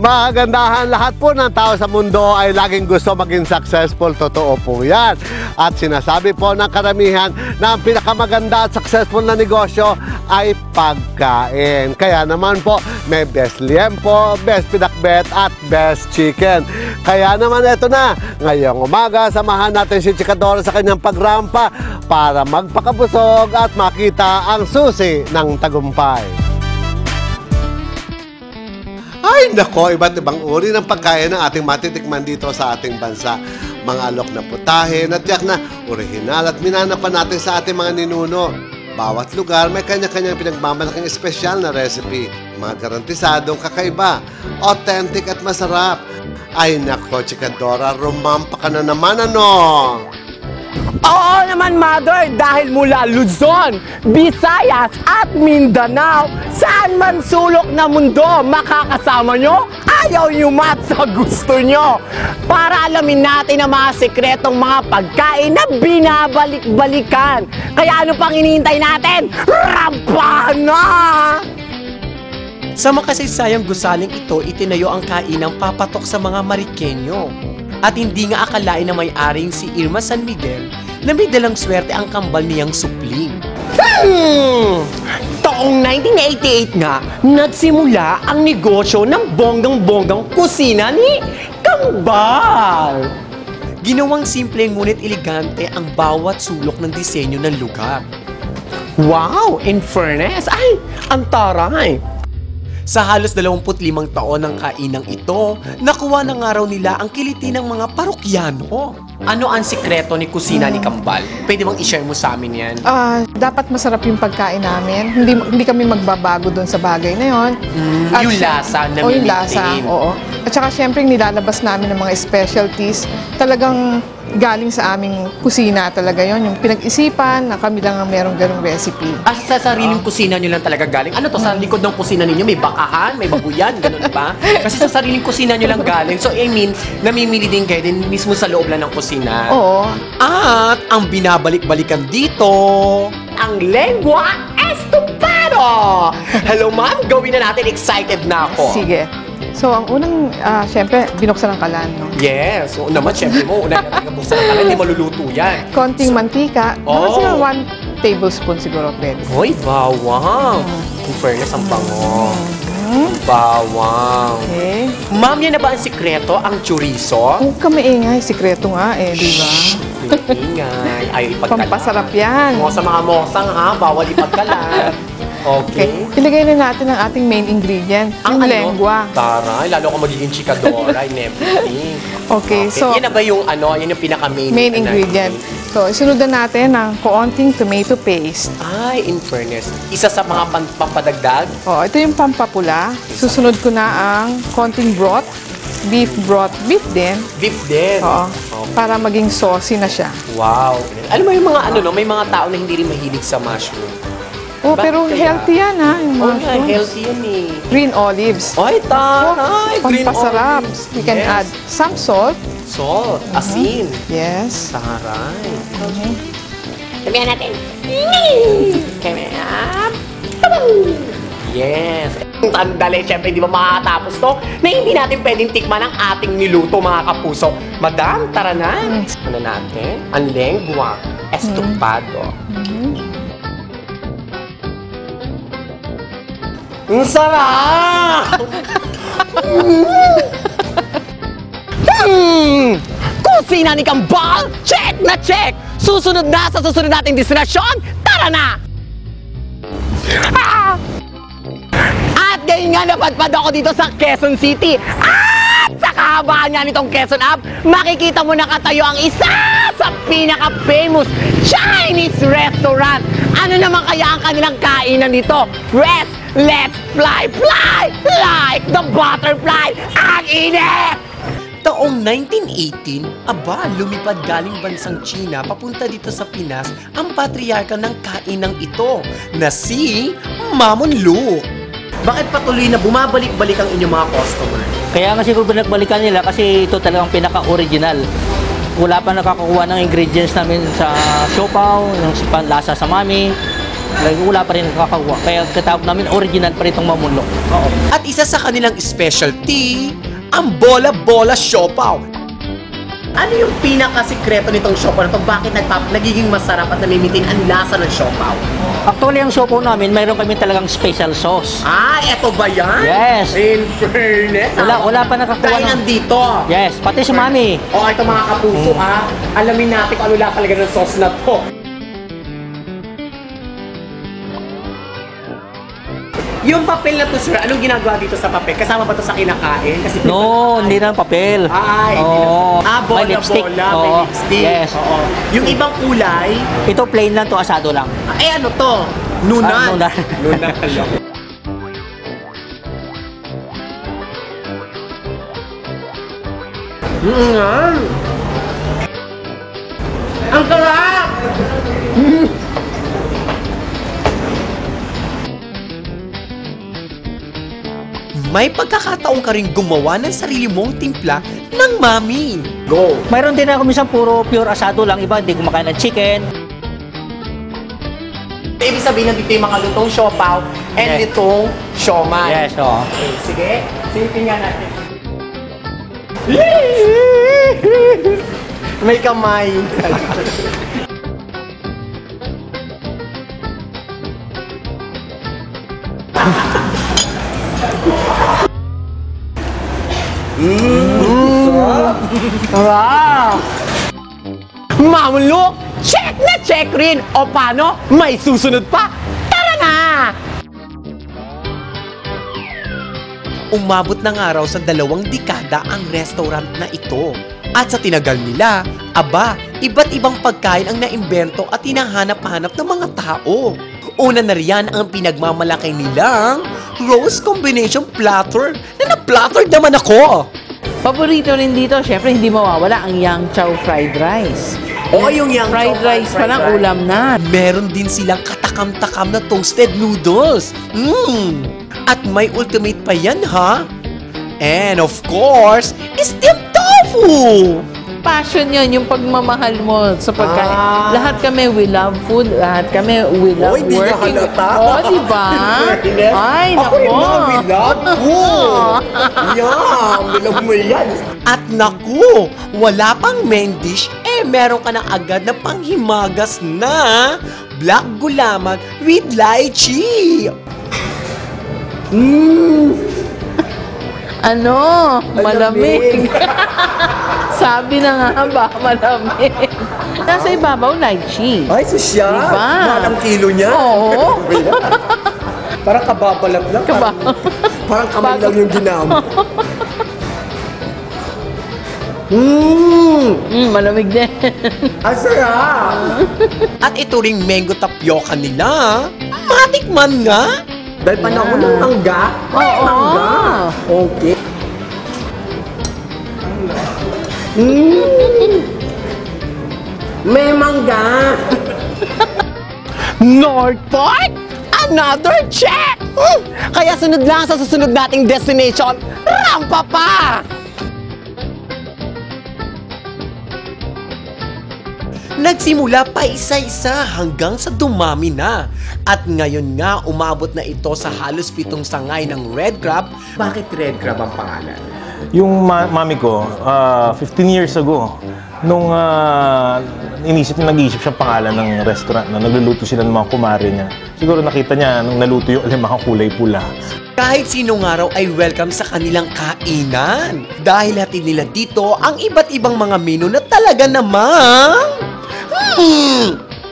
Magandahan, lahat po ng tao sa mundo ay laging gusto maging successful. Totoo po yan. At sinasabi po ng karamihan na ang pinakamaganda at successful na negosyo ay pagkain. Kaya naman po, may best liempo, best pinakbet at best chicken. Kaya naman eto na, ngayong umaga, samahan natin si Chikadora sa kanyang pagrampa para magpakabusog at makita ang susi ng tagumpay. Ay nako, iba't ibang uri ng pagkain ng ating matitikman dito sa ating bansa. Mga alok na putahe na tiyak na orihinal at minanapan natin sa ating mga ninuno. Bawat lugar may kanya-kanyang pinagmamalaking espesyal na recipe. Mga garantisadong kakaiba, authentic at masarap. Ay nako, Chikadora, rumampa ka na naman ano? Oo naman, Mother, dahil mula Luzon, Visayas at Mindanao, saan man sulok na mundo makakasama nyo, ayaw nyo mat sa gusto nyo. Para alamin natin ang mga sekretong mga pagkain na binabalik-balikan. Kaya ano pang hinihintay natin? Rampahan na! Sa makasaysayang gusaling ito, itinayo ang kainang papatok sa mga Marikenyo. At hindi nga akalain na may-aring si Irma San Miguel na may dalang swerte ang kambal niyang supling. Taong 1988 nga, nagsimula ang negosyo ng bonggang-bonggang kusina ni Kambal. Ginawang simple ngunit elegante ang bawat sulok ng disenyo ng lugar. Wow! In fairness, ay, ang taray! Sa halos 25 taon ng kainang ito, nakuha na nga raw nila ang kiliti ng mga parokyano. Ano ang sikreto ni kusina ni Kambal? Pwede bang i-share mo sa amin yan? Dapat masarap yung pagkain namin. Hindi kami magbabago doon sa bagay na yon. Yung lasa na yung lasa, oo. At saka syempre nilalabas namin ng mga specialties. Talagang galing sa aming kusina talaga yon, yung pinag-isipan na kami lang ang merong ganung recipe. Sa sariling kusina nyo lang talaga galing? Ano to, sa likod ng kusina ninyo may bakahan, may babuyan, ganun ba? Kasi sa sariling kusina nyo lang galing. So I mean, namimili din kayo din mismo sa loob lang ng kusina. Oo. At ang binabalik-balikan dito, Ang lengua estupado! Hello, ma'am, gawin na natin. Excited na ako. Sige. So, ang unang, syempre, binuksan ang kalan, no? yes, oo naman, syempre mo, una natin kabuksan ka lang, hindi maluluto yan. Konting mantika. Mga siguro 1 tablespoon siguro pwede. Hoy, bawang! In fairness, ang bango. Bawang. Okay. Ma'am, yan na ba ang sikreto, ang chorizo? Huwag ka maingay. Sikreto nga eh, di ba? Ingay. Ayaw ipagkalat. Pampasarap yan. Mo sa mga mosang ha, bawal ipagkalat. Okay. Ilagay na natin ang ating main ingredient, yung lengua. Taray, lalo ka magiging chikadora and everything. Okay, so yan na ba yung ano, yan yung pinaka-main ingredient. So, isunod na natin ng konting tomato paste. Ay, in fairness, isa sa mga pampadagdag. Oh, ito yung pampapula. Susunod ko na ang konting broth. Beef broth. Beef din. Beef din. Oo. Okay. Para maging saucy na siya. Wow. Alam mo yung mga ano, no, may mga tao na hindi rin mahilig sa mushroom. Oh, Bakit pero kaya? healthy yan ha, yung Oh, mga yeah, healthy yan eh. green olives. Ay, taray! Green Pampasarap. olives. You can add some salt. Salt, asin. Yes. Taray. Sabihan natin. Kaya, Yes. sandali, syempre, di ba makakatapos to na hindi natin pwedeng tikman ang ating niluto, mga kapuso. Madam, tara na. Ano natin? Ang lengua estupado. Ang sarap! Kusina ni Kambal! Check na check! Susunod na sa susunod nating destinasyon! Tara na! Ah! At ngayon nga napadpad ako dito sa Quezon City. At sa kahabaan nga nitong Quezon Ave, makikita mo nakatayo ang isa sa pinaka-famous Chinese restaurant. Ano naman kaya ang kanilang kainan dito? Rest, let's fly, fly like the butterfly. Ang init! Taong 1918, aba, lumipad galing bansang China papunta dito sa Pinas ang patriarka ng kainang ito na si Mamon Luke. Bakit patuloy na bumabalik-balik ang inyong mga customer? Kaya nga siguro balikan nila kasi ito talagang pinaka-original. Wala pa nakakakuha ng ingredients namin sa siopaw, yung panlasa sa mami. Wala pa rin nakakakuha. Kaya katawag namin, original pa rin itong mamulok. Oo. At isa sa kanilang specialty, ang bola-bola siopaw. Ano yung pinakasikreto nitong siopaw na ito? Bakit nagiging masarap at namimitin ang lasa ng siopaw? Actually, ang siopaw namin, mayroon kami talagang special sauce. Ah, eto ba yan? Yes. In fairness. Wala pa nakakuha Dahil ng... nandito. Yes, pati si Mami. O, ito mga kapuso ha. Alamin natin kung ano lang talaga ng sauce na to. Yung papel na to, sir, anong ginagawa dito sa papel? Kasama ba to sa kinakain? Kasi No, hindi na papel. Ay, hindi Oo. na. Ah, bola, May lipstick. bola, may Oo. lipstick. Yes. Oo. Yung ibang kulay, Ito plain lang to, asado lang. ano to? Nunan. Nunan. Nunan. Ang sarap! May pagkakataon ka rin gumawa ng sarili mong timpla ng mami. Go! Mayroon din ako minsan puro pure asado lang. Iba, hindi kumakain ng chicken. Ibig sabihin nandito yung mga lutong siopaw and Yes. lutong siomay. Yes, oo. Okay, sige. Silipin nga natin. May kamay. Wow! Mamulok! Check na check rin! O paano? May susunod pa? Tara na! Umabot ng araw sa 2 dekada ang restaurant na ito. At sa tinagal nila, aba, iba't ibang pagkain ang naimbento at hinahanap-hanap ng mga tao. Una na riyan ang pinagmamalaki nilang roast combination platter na na-platter naman ako. Paborito rin dito, syempre hindi mawawala ang Yang Chow fried rice. O yung yang Fried rice pa lang, ulam na. Meron din silang katakam-takam na toasted noodles. At may ultimate pa yan, ha? And of course, steamed tofu! Passion yun, yung pagmamahal mo sa pagkain. Lahat kami, we love food. Lahat kami, we love Oy, di niya working. halata. Oo, diba? Ay, Ako rin nako. mga bilog. Yum! Bilog mo yan. At naku, wala pang main dish, meron ka na agad na panghimagas na black gulaman with lychee. Ano? Malamig. Sabi na nga ba, malamig. Nasa ibabaw, lychee. Ay, susya. Diba? Mahal ang kilo niya. Oo. Parang kababalap lang. Parang kamay lang yung ginamo. Malamig din. Ang sarap! At ito ring mango tapioca nila. Matikman nga! Dahil panahon ng mangga. Oo. Mangga. Okay. May mangga. North Park? Another check! Kaya sunod lang sa susunod nating destination, rampa pa! Nagsimula pa isa-isa hanggang sa dumami na. At ngayon nga, umabot na ito sa halos 7 sangay ng red crab. Bakit red crab ang pangalan? Yung mami ko, 15 years ago, nung nag-iisip siyang pangalan ng restaurant na nagluluto sila ng mga kumare niya. Siguro nakita niya nung naluto yung mga kulay pula. Kahit sinong araw ay welcome sa kanilang kainan. Dahil hatid nila dito ang iba't ibang mga menu na talaga namang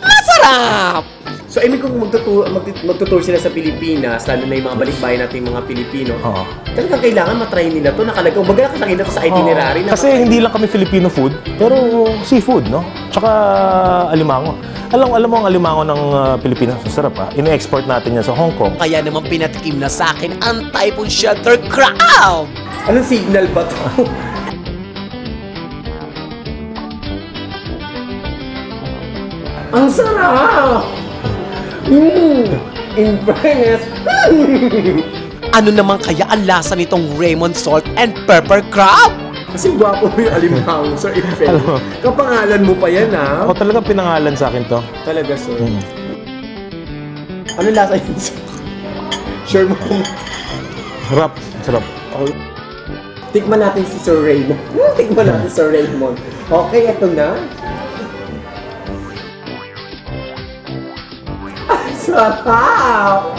masarap! So, I mean, kung magtutour sila sa Pilipinas, lalo na yung mga balikbayan natin mga Pilipino, Oo. talagang kailangan matry nila to. Nakalagay, baga nakasakita to sa itinerary. Na Kasi hindi lang kami Filipino food, pero seafood, no? Tsaka alimango. Alam mo ang alimango ng Pilipinas, masarap ha? Ine-export natin yan sa Hong Kong. Kaya naman pinatikim na sa akin ang Typhoon Shelter Crab! Anong signal ba to? Ang sarap! In fairness, ano naman kaya ang lasa nitong Raymond Salt and Pepper Crab? Kasi gwapo mo yung alimango, sir. In fairness. Kapangalan mo pa yan, ha? Ako talagang pinangalan sa akin to. Talaga, sir. Ano lasa yun? Sure mo kung Sarap. Sarap. tikman natin si Sir Raymond. Tikman natin si Sir Raymond. Okay, eto na. Ay, sarap!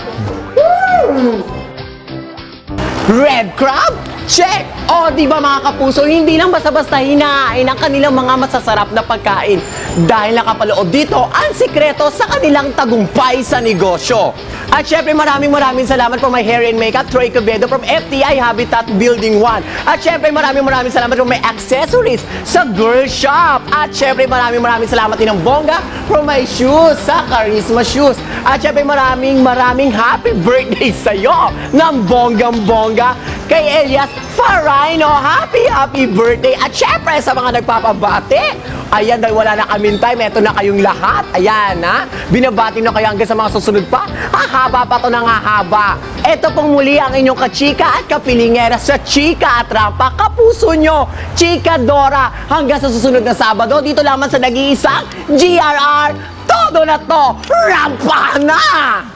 Red crab? Check! O, di ba mga kapuso, hindi lang basta-basta hinahain ang kanilang mga masasarap na pagkain. Dahil nakapaloob dito ang sikreto sa kanilang tagumpay sa negosyo. At syempre maraming salamat po my hair and makeup, Troy Cabedo from FTI Habitat Building 1. At syempre maraming salamat po may accessories sa Girl Shop. At syempre maraming salamat din ng bongga from my shoes sa Charisma Shoes. At syempre maraming happy birthday sa'yo ng bonggang-bongga kay Elias Farino. Happy birthday! At syempre sa mga nagpapabati, ayan, dahil wala na kaming time, eto na kayong lahat. Ayan, ha? Binabati na kayo hanggang sa mga susunod pa. Hahaba pa to ng hahaba. Eto pong muli ang inyong kachika at kapilingera sa Chika at Rampa. Kapuso nyo, Chika Dora. Hanggang sa susunod na Sabado, dito lamang sa nag-iisang GRR. Todo na to, rampa na!